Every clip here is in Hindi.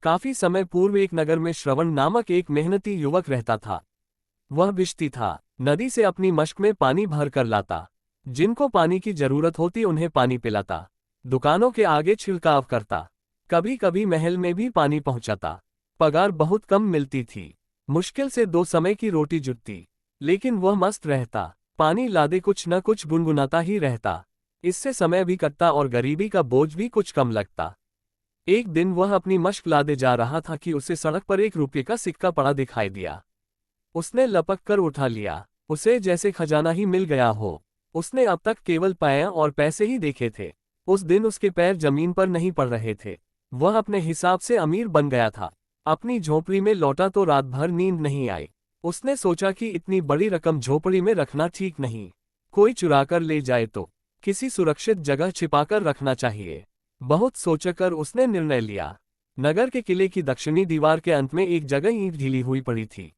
काफी समय पूर्व एक नगर में श्रवण नामक एक मेहनती युवक रहता था। वह बिश्ती था, नदी से अपनी मश्क में पानी भर कर लाता। जिनको पानी की जरूरत होती उन्हें पानी पिलाता। दुकानों के आगे छिड़काव करता। कभी कभी महल में भी पानी पहुंचाता। पगार बहुत कम मिलती थी। मुश्किल से 2 समय की रोटी जुटती। लेकिन वह मस्त रहता। पानी लादे कुछ न कुछ गुनगुनाता ही रहता। इससे समय भी कटता और गरीबी का बोझ भी कुछ कम लगता। एक दिन वह अपनी मश्क लादे जा रहा था कि उसे सड़क पर 1 रुपये का सिक्का पड़ा दिखाई दिया। उसने लपक कर उठा लिया। उसे जैसे खजाना ही मिल गया हो। उसने अब तक केवल पाया और पैसे ही देखे थे। उस दिन उसके पैर जमीन पर नहीं पड़ रहे थे। वह अपने हिसाब से अमीर बन गया था। अपनी झोपड़ी में लौटा तो रात भर नींद नहीं आई। उसने सोचा कि इतनी बड़ी रकम झोपड़ी में रखना ठीक नहीं। कोई चुरा कर ले जाए तो किसी सुरक्षित जगह छिपाकर रखना चाहिए। बहुत सोचकर उसने निर्णय लिया। नगर के किले की दक्षिणी दीवार के अंत में एक जगह ईंट ढीली हुई पड़ी थी।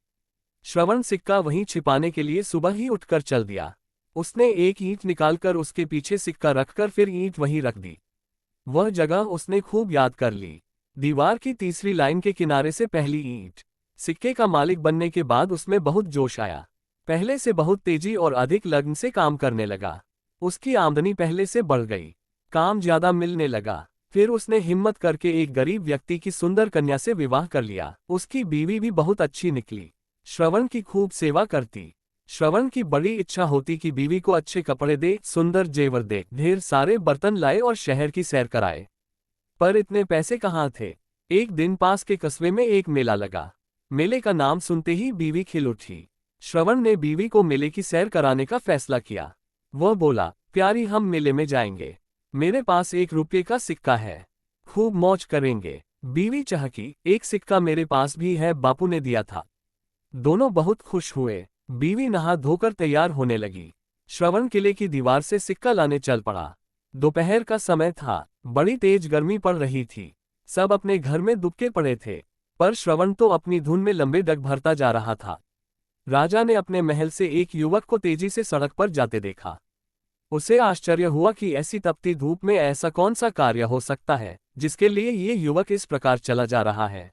श्रवण सिक्का वहीं छिपाने के लिए सुबह ही उठकर चल दिया। उसने एक ईंट निकालकर उसके पीछे सिक्का रखकर फिर ईंट वहीं रख दी। वह जगह उसने खूब याद कर ली। दीवार की तीसरी लाइन के किनारे से पहली ईंट। सिक्के का मालिक बनने के बाद उसमें बहुत जोश आया। पहले से बहुत तेजी और अधिक लगन से काम करने लगा। उसकी आमदनी पहले से बढ़ गई। काम ज्यादा मिलने लगा। फिर उसने हिम्मत करके एक गरीब व्यक्ति की सुंदर कन्या से विवाह कर लिया। उसकी बीवी भी बहुत अच्छी निकली। श्रवण की खूब सेवा करती। श्रवण की बड़ी इच्छा होती कि बीवी को अच्छे कपड़े दे, सुंदर जेवर दे, ढेर सारे बर्तन लाए और शहर की सैर कराए। पर इतने पैसे कहाँ थे। एक दिन पास के कस्बे में एक मेला लगा। मेले का नाम सुनते ही बीवी खिल उठी। श्रवण ने बीवी को मेले की सैर कराने का फैसला किया। वह बोला, प्यारी हम मेले में जाएंगे। मेरे पास 1 रुपये का सिक्का है। खूब मौज करेंगे। बीवी चहकी, 1 सिक्का मेरे पास भी है, बापू ने दिया था। दोनों बहुत खुश हुए। बीवी नहा धोकर तैयार होने लगी। श्रवण किले की दीवार से सिक्का लाने चल पड़ा। दोपहर का समय था। बड़ी तेज गर्मी पड़ रही थी। सब अपने घर में दुबके पड़े थे। पर श्रवण तो अपनी धुन में लंबे डग भरता जा रहा था। राजा ने अपने महल से एक युवक को तेजी से सड़क पर जाते देखा। उसे आश्चर्य हुआ कि ऐसी तपती धूप में ऐसा कौन सा कार्य हो सकता है जिसके लिए ये युवक इस प्रकार चला जा रहा है।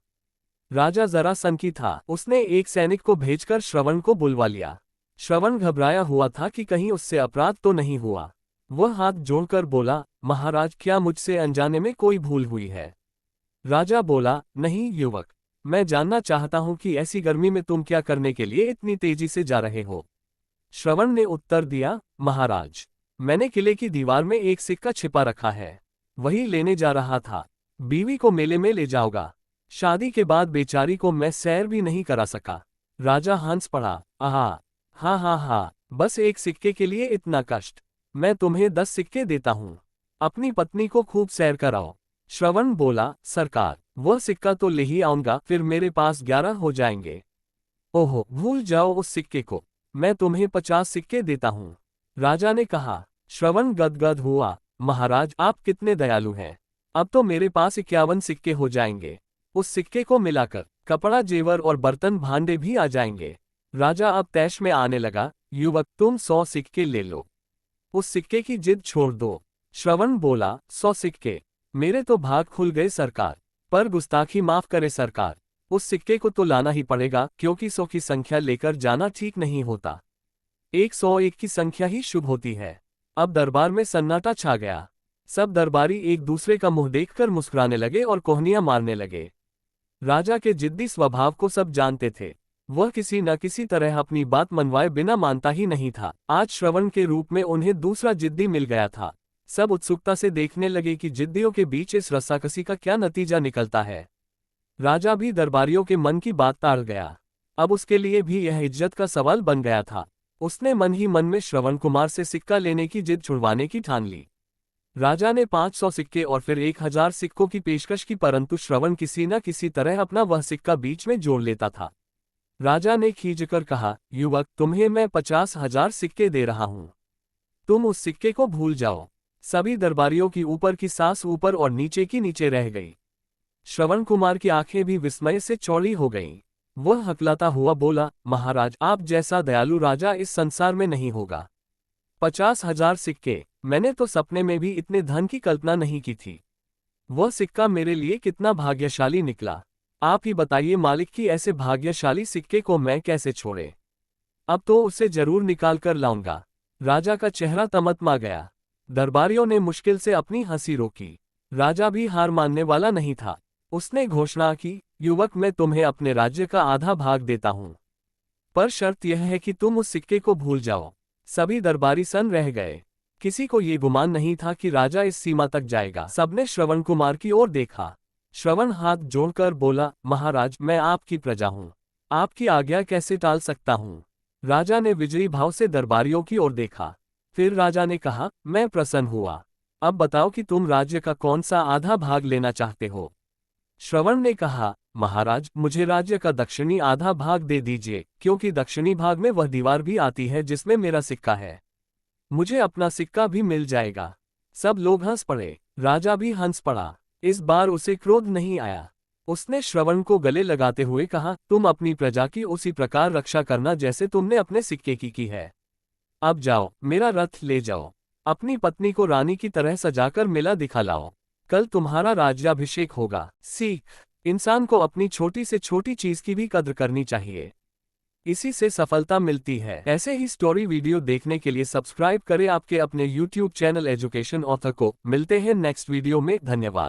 राजा जरा सनकी था। उसने एक सैनिक को भेजकर श्रवण को बुलवा लिया। श्रवण घबराया हुआ था कि कहीं उससे अपराध तो नहीं हुआ। वह हाथ जोड़कर बोला, महाराज क्या मुझसे अनजाने में कोई भूल हुई है। राजा बोला, नहीं युवक, मैं जानना चाहता हूं कि ऐसी गर्मी में तुम क्या करने के लिए इतनी तेजी से जा रहे हो। श्रवण ने उत्तर दिया, महाराज मैंने किले की दीवार में एक सिक्का छिपा रखा है, वही लेने जा रहा था। बीवी को मेले में ले जाऊंगा। शादी के बाद बेचारी को मैं सैर भी नहीं करा सका। राजा हंस पड़ा, आहा, हा हा हा, बस 1 सिक्के के लिए इतना कष्ट। मैं तुम्हें 10 सिक्के देता हूँ। अपनी पत्नी को खूब सैर कराओ। श्रवण बोला, सरकार वह सिक्का तो ले ही आऊंगा, फिर मेरे पास 11 हो जाएंगे। ओहो, भूल जाओ उस सिक्के को, मैं तुम्हें 50 सिक्के देता हूँ। राजा ने कहा। श्रवण गदगद हुआ, महाराज आप कितने दयालु हैं। अब तो मेरे पास 51 सिक्के हो जाएंगे। उस सिक्के को मिलाकर कपड़ा, जेवर और बर्तन भांडे भी आ जाएंगे। राजा अब तैश में आने लगा, युवक तुम 100 सिक्के ले लो। उस सिक्के की जिद छोड़ दो। श्रवण बोला, 100 सिक्के, मेरे तो भाग खुल गए सरकार। पर गुस्ताखी माफ करे सरकार, उस सिक्के को तो लाना ही पड़ेगा, क्योंकि 100 की संख्या लेकर जाना ठीक नहीं होता। 101 की संख्या ही शुभ होती है। अब दरबार में सन्नाटा छा गया। सब दरबारी एक दूसरे का मुंह देखकर मुस्कुराने लगे और कोहनियां मारने लगे। राजा के जिद्दी स्वभाव को सब जानते थे। वह किसी न किसी तरह अपनी बात मनवाए बिना मानता ही नहीं था। आज श्रवण के रूप में उन्हें दूसरा जिद्दी मिल गया था। सब उत्सुकता से देखने लगे कि जिद्दियों के बीच इस रस्साकसी का क्या नतीजा निकलता है। राजा भी दरबारियों के मन की बात टाल गया। अब उसके लिए भी यह इज्जत का सवाल बन गया था। उसने मन ही मन में श्रवण कुमार से सिक्का लेने की जिद छुड़वाने की ठान ली। राजा ने 500 सिक्के और फिर 1000 सिक्कों की पेशकश की, परंतु श्रवण किसी न किसी तरह अपना वह सिक्का बीच में जोड़ लेता था। राजा ने खींचकर कहा, युवक तुम्हें मैं 50,000 सिक्के दे रहा हूं, तुम उस सिक्के को भूल जाओ। सभी दरबारियों की ऊपर की सांस ऊपर और नीचे की नीचे रह गई। श्रवण कुमार की आंखें भी विस्मय से चौड़ी हो गईं। वह हकलाता हुआ बोला, महाराज आप जैसा दयालु राजा इस संसार में नहीं होगा। 50,000 सिक्के, मैंने तो सपने में भी इतने धन की कल्पना नहीं की थी। वह सिक्का मेरे लिए कितना भाग्यशाली निकला। आप ही बताइए मालिक कि ऐसे भाग्यशाली सिक्के को मैं कैसे छोड़े। अब तो उसे जरूर निकाल कर लाऊंगा। राजा का चेहरा तमतमा गया। दरबारियों ने मुश्किल से अपनी हंसी रोकी। राजा भी हार मानने वाला नहीं था। उसने घोषणा की, युवक मैं तुम्हें अपने राज्य का आधा भाग देता हूं, पर शर्त यह है कि तुम उस सिक्के को भूल जाओ। सभी दरबारी सन्न रह गए। किसी को ये गुमान नहीं था कि राजा इस सीमा तक जाएगा। सबने श्रवण कुमार की ओर देखा। श्रवण हाथ जोड़कर बोला, महाराज मैं आपकी प्रजा हूं, आपकी आज्ञा कैसे टाल सकता हूं। राजा ने विजयी भाव से दरबारियों की ओर देखा। फिर राजा ने कहा, मैं प्रसन्न हुआ। अब बताओ कि तुम राज्य का कौन सा आधा भाग लेना चाहते हो। श्रवण ने कहा, महाराज मुझे राज्य का दक्षिणी आधा भाग दे दीजिए, क्योंकि दक्षिणी भाग में वह दीवार भी आती है जिसमें मेरा सिक्का है। मुझे अपना सिक्का भी मिल जाएगा। सब लोग हंस पड़े। राजा भी हंस पड़ा। इस बार उसे क्रोध नहीं आया। उसने श्रवण को गले लगाते हुए कहा, तुम अपनी प्रजा की उसी प्रकार रक्षा करना जैसे तुमने अपने सिक्के की है। अब जाओ, मेरा रथ ले जाओ। अपनी पत्नी को रानी की तरह सजाकर मेला दिखा लाओ। कल तुम्हारा राज्याभिषेक होगा। सीख, इंसान को अपनी छोटी से छोटी चीज की भी कद्र करनी चाहिए। इसी से सफलता मिलती है। ऐसे ही स्टोरी वीडियो देखने के लिए सब्सक्राइब करें आपके अपने YouTube चैनल एजुकेशन ऑथर को। मिलते हैं नेक्स्ट वीडियो में। धन्यवाद।